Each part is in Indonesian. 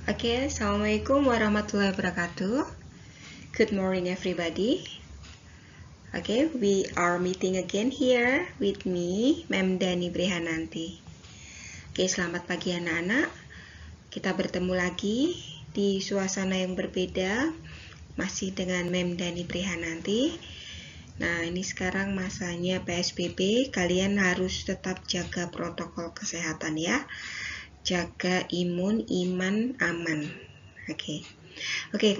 Oke, Assalamualaikum warahmatullahi wabarakatuh. Good morning everybody. Okay, we are meeting again here with me, Mem Dani Brehananti. Oke, selamat pagi anak-anak. Kita bertemu lagi di suasana yang berbeda, masih dengan Mem Dani Brehananti. Nah, ini sekarang masanya PSBB, kalian harus tetap jaga protokol kesehatan ya. Jaga imun, iman, aman. Oke,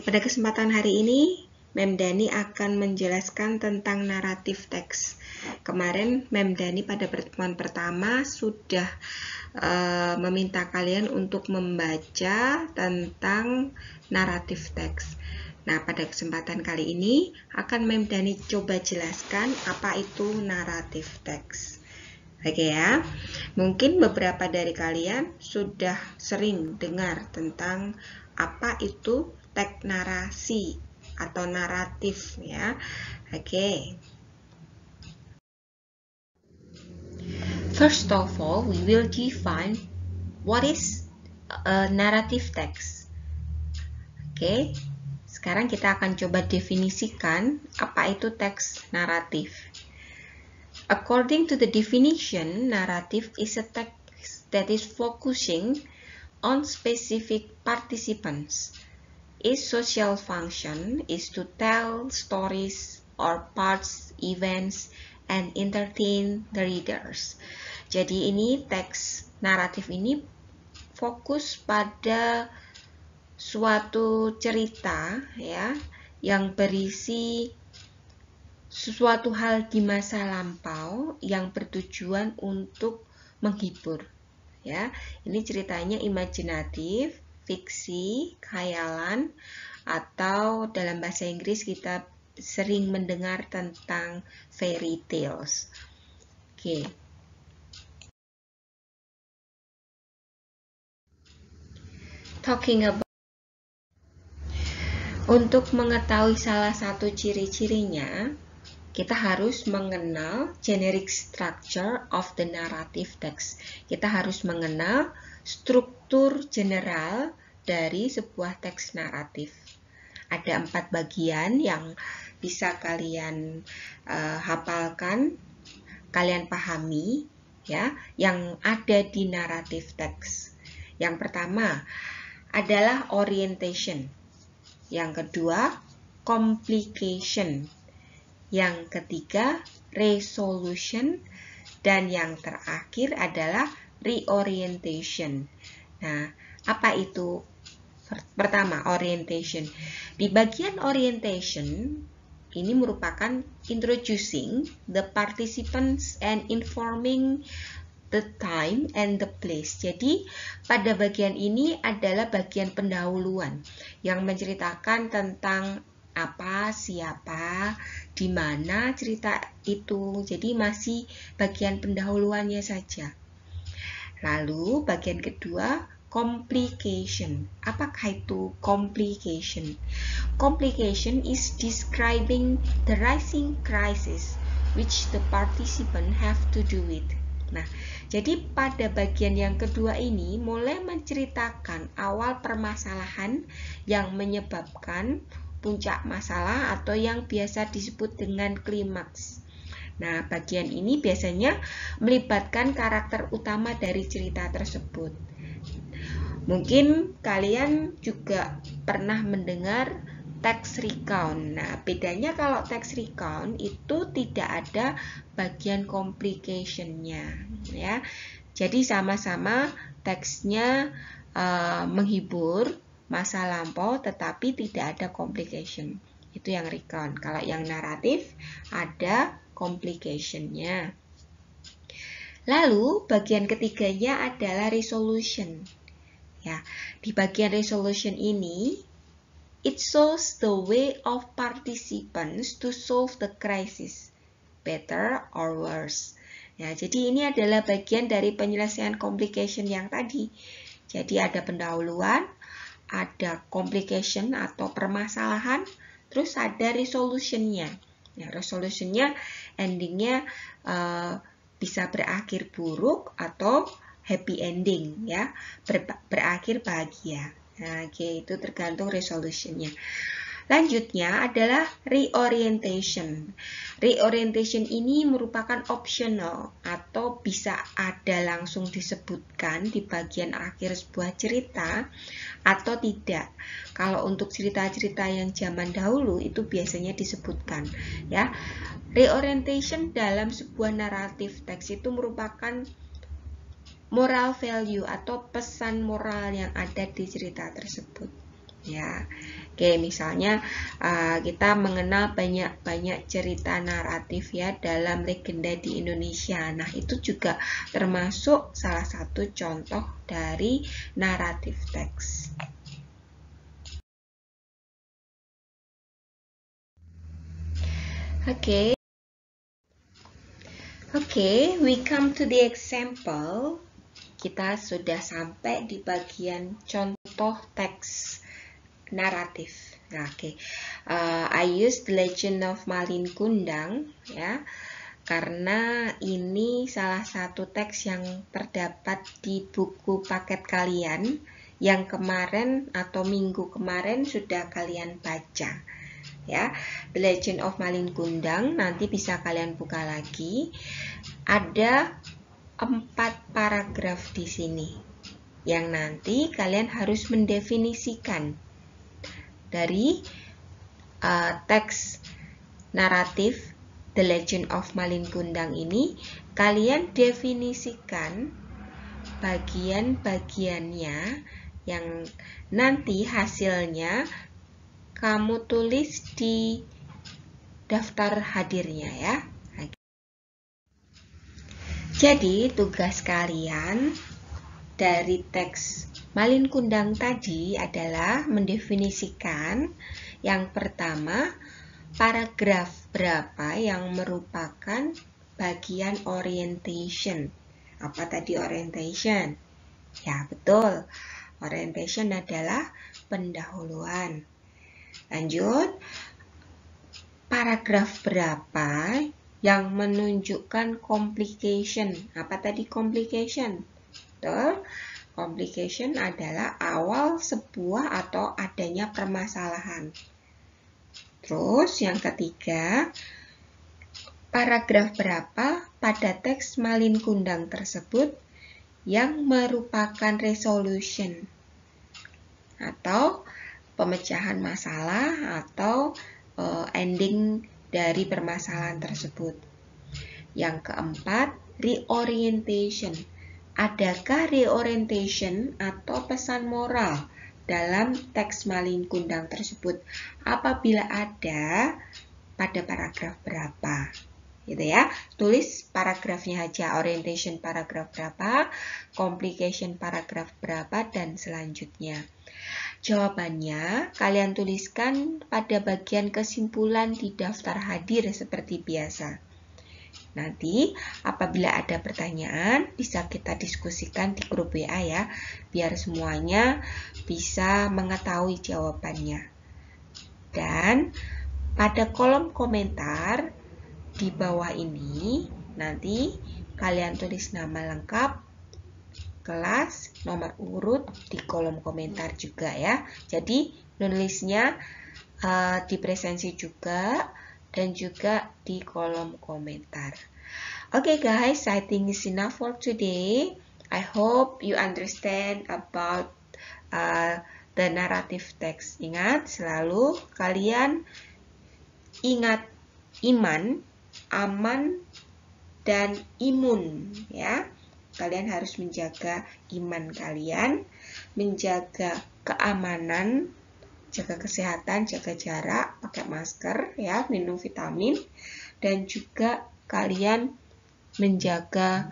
pada kesempatan hari ini Mem Dani akan menjelaskan tentang naratif teks. Kemarin Mem Dani pada pertemuan pertama sudah meminta kalian untuk membaca tentang naratif teks. Nah, pada kesempatan kali ini akan Mem Dani coba jelaskan apa itu naratif teks. Oke ya, mungkin beberapa dari kalian sudah sering dengar tentang apa itu teks narasi atau naratif ya. Oke. First of all, we will define what is a narrative text. Oke. Sekarang kita akan coba definisikan apa itu teks naratif. According to the definition, narrative is a text that is focusing on specific participants. Its social function is to tell stories or parts, events, and entertain the readers. Jadi ini teks naratif ini fokus pada suatu cerita ya yang berisi sesuatu hal di masa lampau yang bertujuan untuk menghibur ya. Ini ceritanya imajinatif, fiksi, khayalan, atau dalam bahasa Inggris kita sering mendengar tentang fairy tales. Oke. Talking about, untuk mengetahui salah satu ciri-cirinya, kita harus mengenal generic structure of the narrative text. Kita harus mengenal struktur general dari sebuah teks naratif. Ada 4 bagian yang bisa kalian hafalkan, kalian pahami ya, yang ada di naratif teks. Yang pertama adalah orientation. Yang kedua, complication. Yang ketiga, resolution, dan yang terakhir adalah reorientation. Nah, apa itu? Pertama, orientation. Di bagian orientation, ini merupakan introducing the participants and informing the time and the place. Jadi, pada bagian ini adalah bagian pendahuluan yang menceritakan tentang apa, siapa, di mana cerita itu. Jadi masih bagian pendahuluannya saja. Lalu bagian kedua, complication. Apakah itu complication? Complication is describing the rising crisis which the participant have to do with. Nah, jadi pada bagian yang kedua ini mulai menceritakan awal permasalahan yang menyebabkan puncak masalah atau yang biasa disebut dengan klimaks. Nah, bagian ini biasanya melibatkan karakter utama dari cerita tersebut. Mungkin kalian juga pernah mendengar teks recount. Nah, bedanya kalau teks recount itu tidak ada bagian complication-nya ya. Jadi sama-sama teksnya menghibur masa lampau tetapi tidak ada complication. Itu yang recount. Kalau yang naratif ada complication-nya. Lalu bagian ketiganya adalah resolution. Ya, di bagian resolution ini it shows the way of participants to solve the crisis, better or worse. Ya, jadi ini adalah bagian dari penyelesaian complication yang tadi. Jadi ada pendahuluan, ada complication atau permasalahan, terus ada resolution-nya. Ya, resolution-nya ending-nya bisa berakhir buruk atau happy ending ya, berakhir bahagia. Nah, oke, itu tergantung resolutionnya. Lanjutnya adalah reorientation. Reorientation ini merupakan optional atau bisa ada langsung disebutkan di bagian akhir sebuah cerita atau tidak. Kalau untuk cerita-cerita yang zaman dahulu itu biasanya disebutkan, ya. Reorientation dalam sebuah naratif teks itu merupakan moral value atau pesan moral yang ada di cerita tersebut, ya. Oke, misalnya kita mengenal banyak cerita naratif ya dalam legenda di Indonesia. Nah, itu juga termasuk salah satu contoh dari naratif teks. Oke, we come to the example. Kita sudah sampai di bagian contoh teks naratif. Nah, I use The Legend of Malin Kundang ya, karena ini salah satu teks yang terdapat di buku paket kalian yang kemarin atau minggu kemarin sudah kalian baca. Ya, The Legend of Malin Kundang nanti bisa kalian buka lagi. Ada 4 paragraf di sini yang nanti kalian harus mendefinisikan dari teks naratif The Legend of Malin Kundang ini. Kalian definisikan bagian-bagiannya yang nanti hasilnya kamu tulis di daftar hadirnya ya. Jadi tugas kalian dari teks Malin Kundang tadi adalah mendefinisikan yang pertama paragraf berapa yang merupakan bagian orientation. Apa tadi orientation? Ya betul, orientation adalah pendahuluan. Lanjut, paragraf berapa yang menunjukkan complication. Apa tadi complication? Betul. Complication adalah awal sebuah atau adanya permasalahan. Terus yang ketiga, paragraf berapa pada teks Malin Kundang tersebut yang merupakan resolution atau pemecahan masalah atau ending dari permasalahan tersebut. Yang keempat, reorientation. Adakah reorientation atau pesan moral dalam teks Malin Kundang tersebut? Apabila ada, pada paragraf berapa? Gitu ya. Tulis paragrafnya aja, orientation paragraf berapa, complication paragraf berapa, dan selanjutnya. Jawabannya kalian tuliskan pada bagian kesimpulan di daftar hadir seperti biasa. Nanti apabila ada pertanyaan bisa kita diskusikan di grup WA ya, biar semuanya bisa mengetahui jawabannya. Dan pada kolom komentar di bawah ini nanti kalian tulis nama lengkap, kelas, nomor urut di kolom komentar juga ya. Jadi nulisnya di presensi juga dan juga di kolom komentar. Okay guys, I think it's enough for today. I hope you understand about the narrative text. Ingat selalu kalian ingat iman, aman, dan imun ya. Kalian harus menjaga iman kalian, menjaga keamanan, jaga kesehatan, jaga jarak, pakai masker ya, minum vitamin, dan juga kalian menjaga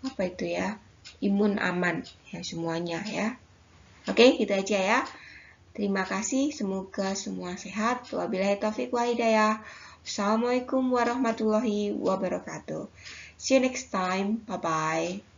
apa itu ya, imun aman ya, semuanya ya. Oke, gitu aja ya. Terima kasih, semoga semua sehat. Wabillahi taufiq wa hidayah. Assalamualaikum warahmatullahi wabarakatuh. See you next time. Bye-bye.